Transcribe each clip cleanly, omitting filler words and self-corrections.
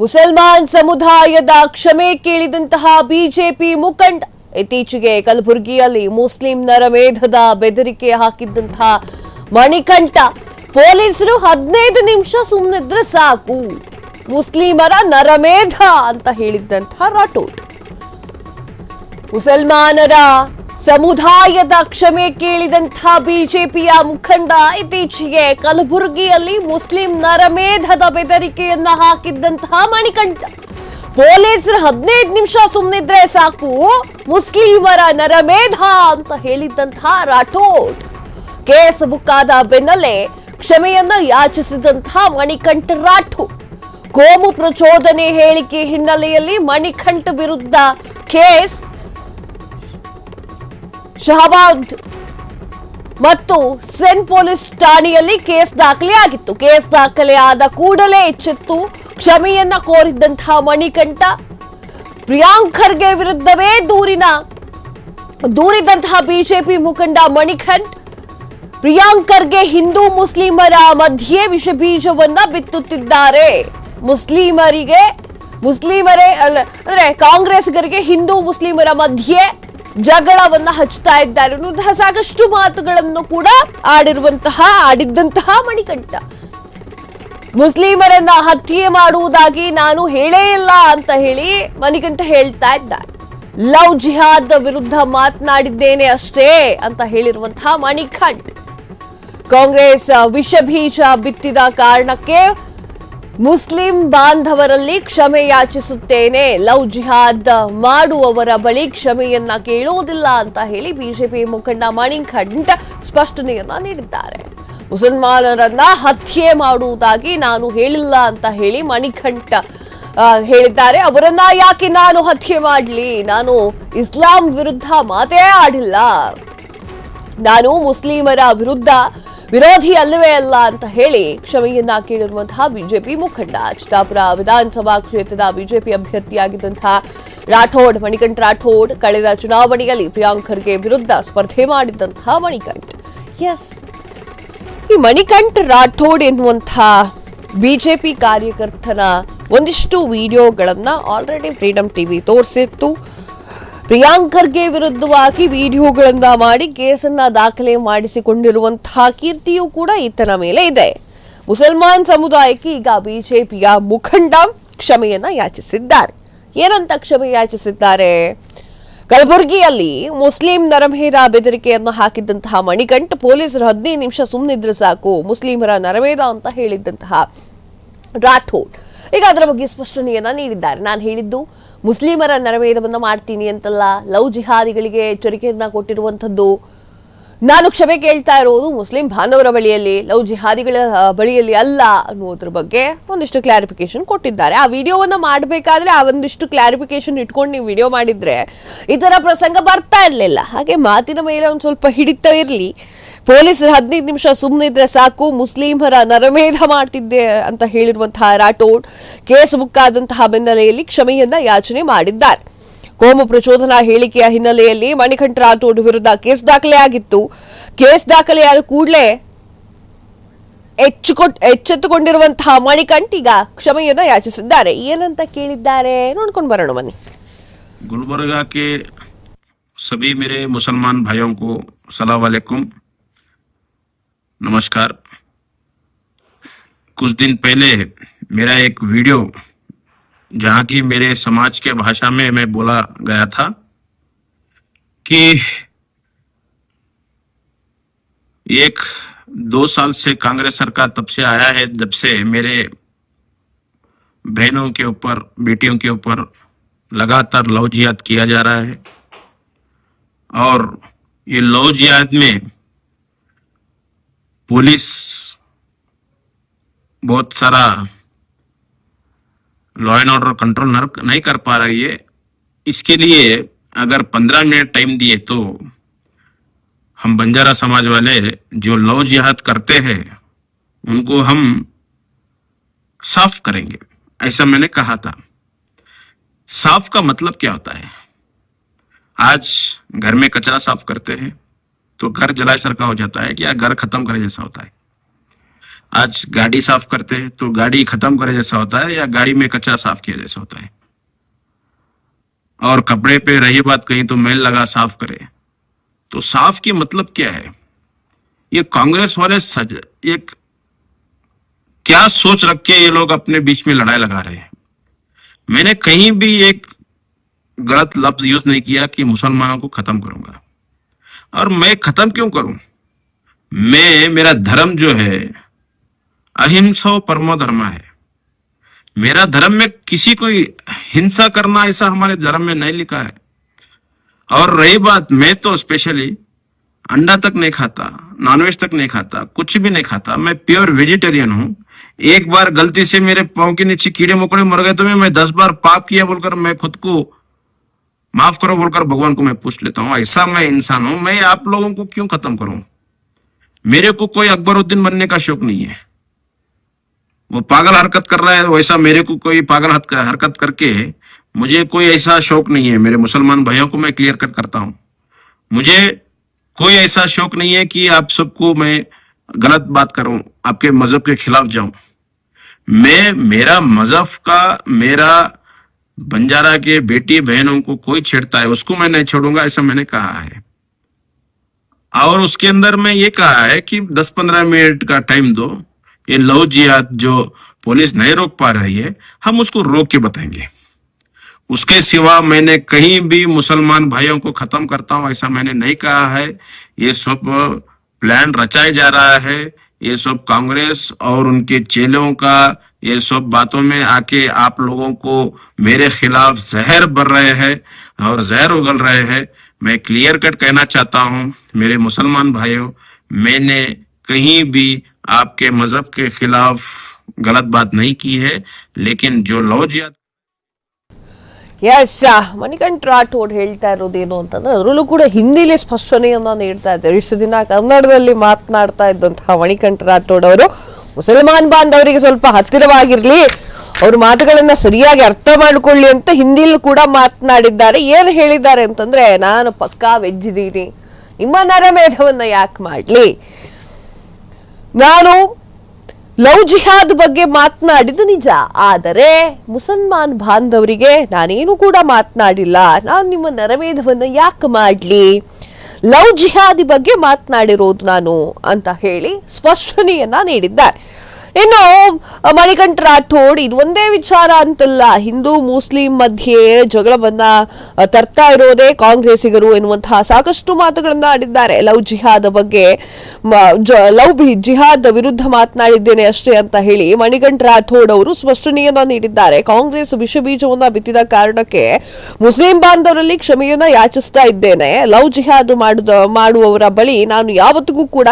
ಮುಸಲ್ಮಾನ್ ಸಮುದಾಯದ ಕ್ಷಮೆ ಕೇಳಿದಂತಹ ಬಿಜೆಪಿ ಮುಖಂಡ ಇತ್ತೀಚೆಗೆ ಕಲಬುರಗಿಯಲ್ಲಿ ಮುಸ್ಲಿಂ ನರಮೇಧದ ಬೆದರಿಕೆ ಹಾಕಿದ್ದಂತಹ ಮಣಿಕಂಠ ಪೊಲೀಸರು 15 ನಿಮಿಷ ಸುಮ್ಮನಿದ್ರೆ ಸಾಕು ಮುಸ್ಲಿಮರ ನರಮೇಧ ಅಂತ ಹೇಳಿದ್ದಂತಹ ರಾಠೋಡ್ ಮುಸಲ್ಮಾನರ ಸಮುದಾಯದ ಕ್ಷಮೆ ಕೇಳಿದಂತಹ ಬಿಜೆಪಿಯ ಮುಖಂಡ ಇತ್ತೀಚೆಗೆ ಕಲಬುರಗಿಯಲ್ಲಿ ಮುಸ್ಲಿಂ ನರಮೇಧದ ಬೆದರಿಕೆಯನ್ನ ಹಾಕಿದ್ದಂತಹ ಮಣಿಕಂಠ ಪೊಲೀಸರು 15 ನಿಮಿಷ ಸುಮ್ಮನಿದ್ರೆ ಸಾಕು ಮುಸ್ಲಿಮರ ನರಮೇಧ ಅಂತ ಹೇಳಿದ್ದಂತಹ ರಾಠೋಡ್ ಕೇಸ್ ಬುಕ್ ಆದ ಬೆನ್ನಲ್ಲೇ ಕ್ಷಮೆಯನ್ನ ಯಾಚಿಸಿದಂತಹ ಮಣಿಕಂಠ ರಾಠೋಡ್ ಕೋಮು ಪ್ರಚೋದನೆ ಹೇಳಿಕೆ ಹಿನ್ನೆಲೆಯಲ್ಲಿ ಮಣಿಕಂಠ ವಿರುದ್ಧ ಕೇಸ್ ಶಹಬಾದ್ ಮತ್ತು ಸೆನ್ ಪೊಲೀಸ್ ಠಾಣೆಯಲ್ಲಿ ಕೇಸ್ ದಾಖಲೆಯಾಗಿತ್ತು. ಕೇಸ್ ದಾಖಲೆ ಆದ ಕೂಡಲೇ ಎಚ್ಚೆತ್ತು ಕ್ಷಮೆಯನ್ನ ಕೋರಿದ್ದಂತಹ ಮಣಿಕಂಠ ಪ್ರಿಯಾಂಕ್ ಖರ್ಗೆ ವಿರುದ್ಧವೇ ದೂರಿದಂತಹ ಬಿಜೆಪಿ ಮುಖಂಡ ಮಣಿಕಂಠ ಪ್ರಿಯಾಂಕ್ ಖರ್ಗೆ ಹಿಂದೂ ಮುಸ್ಲಿಮರ ಮಧ್ಯೆ ವಿಷಬೀಜವನ್ನ ಬಿತ್ತುತ್ತಿದ್ದಾರೆ. ಮುಸ್ಲಿಮರೇ ಅಂದ್ರೆ ಕಾಂಗ್ರೆಸ್ಗರಿಗೆ ಹಿಂದೂ ಮುಸ್ಲಿಮರ ಮಧ್ಯೆ ಜಗಳವನ್ನ ಹಚ್ತಾ ಇದ್ದಾರೆ ಅನ್ನುವಂತಹ ಸಾಕಷ್ಟು ಮಾತುಗಳನ್ನು ಕೂಡ ಆಡಿದ್ದಂತಹ ಮಣಿಕಂಠ ಮುಸ್ಲಿಮರನ್ನ ಹತ್ಯೆ ಮಾಡುವುದಾಗಿ ನಾನು ಹೇಳೇ ಇಲ್ಲ ಅಂತ ಹೇಳಿ ಮಣಿಕಂಠ ಹೇಳ್ತಾ ಇದ್ದಾರೆ. ಲವ್ ಜಿಹಾದ್ ವಿರುದ್ಧ ಮಾತನಾಡಿದ್ದೇನೆ ಅಷ್ಟೇ ಅಂತ ಹೇಳಿರುವಂತಹ ಮಣಿಕಂಠ ಕಾಂಗ್ರೆಸ್ ವಿಷಬೀಜ ಬಿತ್ತಿದ ಕಾರಣಕ್ಕೆ ಮುಸ್ಲಿಂ ಬಾಂಧವರಲ್ಲಿ ಕ್ಷಮೆ ಯಾಚಿಸುತ್ತೇನೆ, ಲವ್ ಜಿಹಾದ್ ಮಾಡುವವರ ಬಳಿ ಕ್ಷಮೆಯನ್ನ ಕೇಳುವುದಿಲ್ಲ ಅಂತ ಹೇಳಿ ಬಿಜೆಪಿ ಮುಖಂಡ ಮಣಿಕಂಠ ಸ್ಪಷ್ಟನೆಯನ್ನ ನೀಡಿದ್ದಾರೆ. ಮುಸಲ್ಮಾನರನ್ನ ಹತ್ಯೆ ಮಾಡುವುದಾಗಿ ನಾನು ಹೇಳಿಲ್ಲ ಅಂತ ಹೇಳಿ ಮಣಿಕಂಠ ಹೇಳಿದ್ದಾರೆ. ಅವರನ್ನ ಯಾಕೆ ನಾನು ಹತ್ಯೆ ಮಾಡಲಿ, ನಾನು ಇಸ್ಲಾಂ ವಿರುದ್ಧ ಮಾತೇ ಆಡಿಲ್ಲ, ನಾನು ಮುಸ್ಲಿಮರ ವಿರೋಧಿ ಅಲ್ಲವೇ ಅಲ್ಲ ಅಂತ ಹೇಳಿ ಕ್ಷಮೆಯನ್ನ ಕೇಳಿರುವಂತಹ ಬಿಜೆಪಿ ಮುಖಂಡ ಚಿತ್ತಾಪುರ ವಿಧಾನಸಭಾ ಕ್ಷೇತ್ರದ ಬಿಜೆಪಿ ಅಭ್ಯರ್ಥಿಯಾಗಿದ್ದಂತಹ ಮಣಿಕಂಠ ರಾಠೋಡ್ ಕಳೆದ ಚುನಾವಣೆಯಲ್ಲಿ ಪ್ರಿಯಾಂಕ್ ಖರ್ಗೆ ವಿರುದ್ಧ ಸ್ಪರ್ಧೆ ಮಾಡಿದ್ದಂತಹ ಮಣಿಕಂಠ. ಎಸ್, ಈ ಮಣಿಕಂಠ ರಾಠೋಡ್ ಎನ್ನುವಂತಹ ಬಿಜೆಪಿ ಕಾರ್ಯಕರ್ತನ ಒಂದಿಷ್ಟು ವಿಡಿಯೋಗಳನ್ನ ಆಲ್ರೆಡಿ ಫ್ರೀಡಂ ಟಿವಿ ತೋರಿಸಿತ್ತು. ಪ್ರಿಯಾಂಕ್ ಖರ್ಗೆ ವಿರುದ್ಧವಾಗಿ ವಿಡಿಯೋಗಳನ್ನ ಮಾಡಿ ಕೇಸನ್ನ ದಾಖಲೆ ಮಾಡಿಸಿಕೊಂಡಿರುವಂತಹ ಕೀರ್ತಿಯೂ ಕೂಡ ಈತನ ಮೇಲೆ ಇದೆ. ಮುಸಲ್ಮಾನ್ ಸಮುದಾಯಕ್ಕೆ ಈಗ ಬಿಜೆಪಿಯ ಮುಖಂಡ ಕ್ಷಮೆಯನ್ನ ಯಾಚಿಸಿದ್ದಾರೆ. ಏನಂತ ಕ್ಷಮೆ ಯಾಚಿಸಿದ್ದಾರೆ? ಕಲಬುರಗಿಯಲ್ಲಿ ಮುಸ್ಲಿಂ ನರಮೇಧ ಬೆದರಿಕೆಯನ್ನ ಹಾಕಿದ್ದಂತಹ ಮಣಿಕಂಠ ಪೊಲೀಸರು 15 ನಿಮಿಷ ಸುಮ್ಮನಿದ್ರೆ ಸಾಕು ಮುಸ್ಲಿಮರ ನರಮೇಧ ಅಂತ ಹೇಳಿದ್ದಂತಹ ರಾಠೋಡ್ ಈಗ ಅದರ ಬಗ್ಗೆ ಸ್ಪಷ್ಟನೆಯನ್ನ ನೀಡಿದ್ದಾರೆ. ನಾನು ಹೇಳಿದ್ದು ಮುಸ್ಲಿಮರ ನರಮೇಧವನ್ನ ಮಾಡ್ತೀನಿ ಅಂತಲ್ಲ, ಲವ್ ಜಿಹಾದಿಗಳಿಗೆ ಎಚ್ಚರಿಕೆಯನ್ನ ಕೊಟ್ಟಿರುವಂತದ್ದು. ನಾನು ಕ್ಷಮೆ ಕೇಳ್ತಾ ಇರೋದು ಮುಸ್ಲಿಂ ಬಾಂಧವರ ಬಳಿಯಲ್ಲಿ, ಲವ್ ಜಿಹಾದಿಗಳ ಬಳಿಯಲ್ಲಿ ಅಲ್ಲ ಅನ್ನೋದ್ರ ಬಗ್ಗೆ ಒಂದಿಷ್ಟು ಕ್ಲಾರಿಫಿಕೇಶನ್ ಕೊಟ್ಟಿದ್ದಾರೆ. ಆ ವಿಡಿಯೋವನ್ನ ಮಾಡಬೇಕಾದ್ರೆ ಆ ಒಂದಿಷ್ಟು ಕ್ಲಾರಿಫಿಕೇಶನ್ ಇಟ್ಕೊಂಡು ನೀವು ವಿಡಿಯೋ ಮಾಡಿದ್ರೆ ಈ ತರ ಪ್ರಸಂಗ ಬರ್ತಾ ಇರಲಿಲ್ಲ. ಹಾಗೆ ಮಾತಿನ ಮೇಲೆ ಒಂದು ಸ್ವಲ್ಪ ಹಿಡಿತಾ ಇರಲಿ. ಪೊಲೀಸರು 15 ನಿಮಿಷ ಸುಮ್ಮನಿದ್ರೆ ಸಾಕು ಮುಸ್ಲಿಮರ ನರಮೇಧ ಮಾಡ್ತಿದ್ದೆ ಅಂತ ಹೇಳಿರುವಂತಹ ರಾಠೋಡ್ ಕೇಸ್ ಬುಕ್ ಆದಂತಹ ಬೆನ್ನಲೆಯಲ್ಲಿ ಕ್ಷಮೆಯನ್ನ ಯಾಚನೆ ಮಾಡಿದ್ದಾರೆ. ಕೋಮು ಪ್ರಚೋದನಾ ಹೇಳಿಕೆಯ ಹಿನ್ನೆಲೆಯಲ್ಲಿ ಮಣಿಕಂಠ ರಾಠೋಡ್ ವಿರುದ್ಧ ಕೇಸ್ ದಾಖಲೆಯಾಗಿತ್ತು. ಕೇಸ್ ದಾಖಲೆಯಾದ ಕೂಡಲೇ ಎಚ್ಚೆತ್ತುಕೊಂಡಿರುವಂತಹ ಮಣಿಕಂಠ ಈಗ ಕ್ಷಮೆಯನ್ನ ಯಾಚಿಸಿದ್ದಾರೆ. ಏನಂತ ಕೇಳಿದ್ದಾರೆ ನೋಡ್ಕೊಂಡು ಬರೋಣ ಬನ್ನಿ. गुलबर्गा के सभी मेरे मुसलमान भाइयों को सलाम वालेकुम, नमस्कार। कुछ दिन पहले मेरा एक वीडियो जहां की मेरे समाज के भाषा में मैं बोला गया था कि 2 साल से कांग्रेस सरकार तब से आया है जब से मेरे बहनों के ऊपर बेटियों के ऊपर लगातार लव जिहाद किया जा रहा है और ये लव जिहाद में पुलिस बहुत सारा लॉ एंड ऑर्डर कंट्रोल नहीं कर पा रही है। इसके लिए अगर 15 मिनट टाइम दिए तो हम बंजारा समाज वाले जो लव जिहाद करते हैं उनको हम साफ करेंगे, ऐसा मैंने कहा था। साफ का मतलब क्या होता है? आज घर में कचरा साफ करते हैं तो घर जलाए सर का हो जाता है कि या घर खत्म करे जैसा होता है। आज गाड़ी साफ करते हैं तो गाड़ी खत्म करे जैसा होता है या गाड़ी में कचरा साफ किया जैसा होता है। और कपड़े पे रही बात, कहीं तो मैल लगा साफ करे, तो साफ की मतलब क्या है? ये कांग्रेस वाले एक क्या सोच रख के ये लोग अपने बीच में लड़ाई लगा रहे हैं। मैंने कहीं भी एक गलत लफ्ज यूज नहीं किया कि मुसलमानों को खत्म करूंगा। और मैं खत्म क्यों करूं? मेरा धर्म जो है अहिंसा परमो धर्म है। मेरा धर्म में किसी को हिंसा करना ऐसा हमारे धर्म में नहीं लिखा है। और रही बात, मैं तो स्पेशली अंडा तक नहीं खाता, नॉनवेज तक नहीं खाता, कुछ भी नहीं खाता। मैं प्योर वेजिटेरियन हूं। एक बार गलती से मेरे पांव के नीचे कीड़े मकोड़े मर गए तो मैं 10 बार पाप किया बोलकर मैं खुद को माफ करो बोलकर भगवान को मैं पूछ लेता हूं। ऐसा मैं इंसान हूं। मैं आप लोगों को क्यों खत्म करूं? मेरे को कोई अकबरुद्दीन बनने का शौक नहीं है। वो पागल हरकत कर रहा है, वैसा मेरे को कोई पागल हरकत करके मुझे कोई ऐसा शौक नहीं है। मेरे मुसलमान भाइयों को मैं क्लियर कट करता हूं, मुझे कोई ऐसा शौक नहीं है कि आप सबको मैं गलत बात करूं, आपके मजहब के खिलाफ जाऊं। मेरा मजहब का, मेरा बंजारा के बेटी बहनों को कोई छेड़ता है उसको मैं नहीं छोड़ूंगा, ऐसा मैंने कहा है। और उसके अंदर मैं ये कहा है कि 10-15 मिनट का टाइम दो। ये लव जिहाद जो पुलिस नहीं रोक पा रही है, हम उसको रोक के बताएंगे। उसके सिवा मैंने कहीं भी मुसलमान भाइयों को खत्म करता हूं ऐसा मैंने नहीं कहा है। ये सब प्लान रचाया जा रहा है। ये सब कांग्रेस और उनके चेलों का ये सब बातों में आके आप लोगों को मेरे खिलाफ जहर भर रहे हैं और जहर उगल रहे हैं। मैं क्लियर कट कहना चाहता हूं मेरे मुसलमान भाइयों, मैंने कहीं भी आपके मजहब के खिलाफ गलत बात नहीं की है, लेकिन जो लव जिहाद ಎಸ್ ಮಣಿಕಂಠ ರಾಠೋಡ್ ಹೇಳ್ತಾ ಇರೋದೇನು ಅಂತಂದ್ರೆ ಅದರಲ್ಲೂ ಕೂಡ ಹಿಂದಿಲಿ ಸ್ಪಷ್ಟನೆಯನ್ನ ನೀಡ್ತಾ ಇದ್ದಾರೆ. ಇಷ್ಟು ದಿನ ಕನ್ನಡದಲ್ಲಿ ಮಾತನಾಡ್ತಾ ಇದ್ದಂತಹ ಮಣಿಕಂಠ ರಾಠೋಡ್ ಅವರು ಮುಸಲ್ಮಾನ್ ಬಾಂಧವರಿಗೆ ಸ್ವಲ್ಪ ಹತ್ತಿರವಾಗಿರ್ಲಿ, ಅವ್ರ ಮಾತುಗಳನ್ನ ಸರಿಯಾಗಿ ಅರ್ಥ ಮಾಡ್ಕೊಳ್ಳಿ ಅಂತ ಹಿಂದಿಲೂ ಕೂಡ ಮಾತನಾಡಿದ್ದಾರೆ. ಏನು ಹೇಳಿದ್ದಾರೆ ಅಂತಂದ್ರೆ, ನಾನು ಪಕ್ಕಾ ವೆಜ್ ಇದ್ದೀನಿ, ನಿಮ್ಮ ನರಮೇಧವನ್ನ ಯಾಕೆ ಮಾಡ್ಲಿ, ನಾನು ಲವ್ ಜಿಹಾದ್ ಬಗ್ಗೆ ಮಾತನಾಡಿದ್ದು ನಿಜ, ಆದರೆ ಮುಸಲ್ಮಾನ್ ಬಾಂಧವರಿಗೆ ನಾನೇನು ಕೂಡ ಮಾತನಾಡಿಲ್ಲ, ನಾನು ನಿಮ್ಮ ನರಮೇಧವನ್ನ ಯಾಕೆ ಮಾಡ್ಲಿ, ಲವ್ ಜಿಹಾದಿ ಬಗ್ಗೆ ಮಾತನಾಡಿರೋದು ನಾನು ಅಂತ ಹೇಳಿ ಸ್ಪಷ್ಟನೆಯನ್ನ ನೀಡಿದ್ದಾರೆ. ಇನ್ನು ಮಣಿಕಂಠ ರಾಠೋಡ್ ಇದು ಒಂದೇ ವಿಚಾರ ಅಂತಲ್ಲ, ಹಿಂದೂ ಮುಸ್ಲಿಂ ಮಧ್ಯೆ ಜಗಳವನ್ನ ತರ್ತಾ ಇರೋದೇ ಕಾಂಗ್ರೆಸ್ಸಿಗರು ಎನ್ನುವಂತಹ ಸಾಕಷ್ಟು ಮಾತುಗಳನ್ನ ಆಡಿದ್ದಾರೆ. ಲವ್ ಜಿಹಾದ್ ಬಗ್ಗೆ, ಜಿಹಾದ್ ವಿರುದ್ಧ ಮಾತನಾಡಿದ್ದೇನೆ ಅಷ್ಟೇ ಅಂತ ಹೇಳಿ ಮಣಿಕಂಠ ರಾಠೋಡ್ ಅವರು ಸ್ಪಷ್ಟನೆಯನ್ನ ನೀಡಿದ್ದಾರೆ. ಕಾಂಗ್ರೆಸ್ ವಿಷ ಬೀಜವನ್ನ ಬಿತ್ತಿದ ಕಾರಣಕ್ಕೆ ಮುಸ್ಲಿಂ ಬಾಂಧವರಲ್ಲಿ ಕ್ಷಮೆಯನ್ನ ಯಾಚಿಸ್ತಾ ಇದ್ದೇನೆ. ಲವ್ ಜಿಹಾದ್ ಮಾಡುವವರ ಬಳಿ ನಾನು ಯಾವತ್ತಿಗೂ ಕೂಡ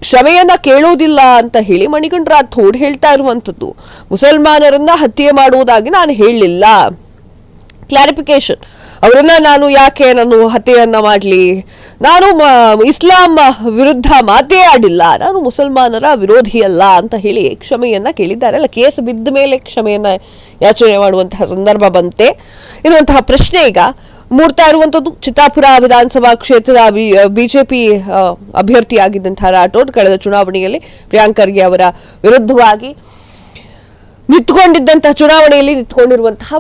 ಕ್ಷಮೆಯನ್ನ ಕೇಳೋದಿಲ್ಲ ಅಂತ ಹೇಳಿ ಮಣಿಕಂಠ ರಾಠೋಡ್ ಹೇಳ್ತಾ ಇರುವಂತದ್ದು. ಮುಸಲ್ಮಾನರನ್ನ ಹತ್ಯೆ ಮಾಡುವುದಾಗಿ ನಾನು ಹೇಳಲಿಲ್ಲ. ಕ್ಲಾರಿಫಿಕೇಶನ್, ಅವರನ್ನ ನಾನು ಹತ್ಯೆಯನ್ನ ಮಾಡ್ಲಿ, ನಾನು ಇಸ್ಲಾಂ ವಿರುದ್ಧ ಮಾತೇ ಆಡಿಲ್ಲ, ನಾನು ಮುಸಲ್ಮಾನರ ವಿರೋಧಿ ಅಲ್ಲ ಅಂತ ಹೇಳಿ ಕ್ಷಮೆಯನ್ನ ಕೇಳಿದ್ದಾರೆ. ಅಲ್ಲ, ಕೇಸ್ ಬಿದ್ದ ಮೇಲೆ ಕ್ಷಮೆಯನ್ನ ಯಾಚನೆ ಮಾಡುವಂತಹ ಸಂದರ್ಭ ಬಂತೆ ಎನ್ನುವಂತಹ ಪ್ರಶ್ನೆ ಈಗ ಮೂಡ್ತಾ ಇರುವಂತದ್ದು. ಚಿತ್ತಾಪುರ ವಿಧಾನಸಭಾ ಕ್ಷೇತ್ರದ ಬಿಜೆಪಿ ಅಭ್ಯರ್ಥಿಯಾಗಿದ್ದಂತಹ ರಾಠೋಡ್ ಕಳೆದ ಚುನಾವಣೆಯಲ್ಲಿ ಪ್ರಿಯಾಂಕ್ ಖರ್ಗೆ ಅವರ ವಿರುದ್ಧವಾಗಿ ಚುನಾವಣೆಯಲ್ಲಿ ನಿಂತ್ಕೊಂಡಿರುವಂತಹ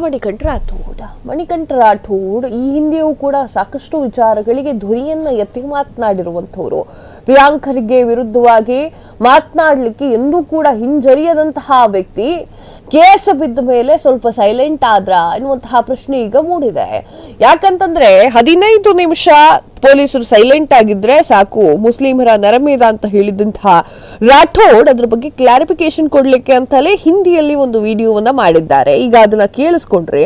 ಮಣಿಕಂಠ ರಾಠೋಡ್ ಈ ಹಿಂದೆಯೂ ಕೂಡ ಸಾಕಷ್ಟು ವಿಚಾರಗಳಿಗೆ ಧ್ವನಿಯನ್ನ ಎತ್ತಿ ಮಾತನಾಡಿರುವಂತವರು. ಪ್ರಿಯಾಂಕ್ ಖರ್ಗೆ ವಿರುದ್ಧವಾಗಿ ಮಾತನಾಡಲಿಕ್ಕೆ ಎಂದೂ ಕೂಡ ಹಿಂಜರಿಯದಂತಹ ವ್ಯಕ್ತಿ ಕೇಸ್ ಬಿದ್ದ ಮೇಲೆ ಸ್ವಲ್ಪ ಸೈಲೆಂಟ್ ಆದ್ರ ಎನ್ನುವಂತಹ ಪ್ರಶ್ನೆ ಈಗ ಮೂಡಿದೆ. ಯಾಕಂತಂದ್ರೆ 15 ನಿಮಿಷ ಪೊಲೀಸರು ಸೈಲೆಂಟ್ ಆಗಿದ್ರೆ ಸಾಕು ಮುಸ್ಲಿಮರ ನರಮೇಧ ಅಂತ ಹೇಳಿದಂತಹ ರಾಠೋಡ್ ಅದ್ರ ಬಗ್ಗೆ ಕ್ಲಾರಿಫಿಕೇಶನ್ ಕೊಡ್ಲಿಕ್ಕೆ ಅಂತಲೇ ಹಿಂದಿಯಲ್ಲಿ ಒಂದು ವಿಡಿಯೋವನ್ನ ಮಾಡಿದ್ದಾರೆ. ಈಗ ಅದನ್ನ ಕೇಳಿಸ್ಕೊಂಡ್ರೆ,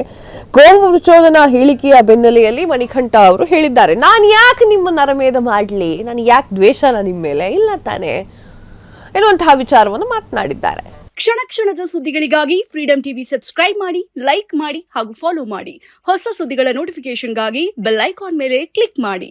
ಕೋಮು ಪ್ರಚೋದನಾ ಹೇಳಿಕೆಯ ಬೆನ್ನಲೆಯಲ್ಲಿ ಮಣಿಕಂಠ ಅವರು ಹೇಳಿದ್ದಾರೆ, ನಾನು ಯಾಕೆ ನಿಮ್ಮ ನರಮೇಧ ಮಾಡ್ಲಿ, ನಾನು ಯಾಕೆ ದ್ವೇಷನ ನಿಮ್ಮ ಮೇಲೆ ಇಲ್ಲ ತಾನೆ ಎನ್ನುವಂತಹ ವಿಚಾರವನ್ನು ಮಾತನಾಡಿದ್ದಾರೆ. ಕ್ಷಣ ಕ್ಷಣದ ಸುದ್ದಿಗಳಿಗಾಗಿ ಫ್ರೀಡಂ ಟಿವಿ ಸಬ್ಸ್ಕ್ರೈಬ್ ಮಾಡಿ, ಲೈಕ್ ಮಾಡಿ ಹಾಗೂ ಫಾಲೋ ಮಾಡಿ. ಹೊಸ ಸುದ್ದಿಗಳ ನೋಟಿಫಿಕೇಶನ್ಗಾಗಿ ಬೆಲ್ ಐಕಾನ್ ಮೇಲೆ ಕ್ಲಿಕ್ ಮಾಡಿ.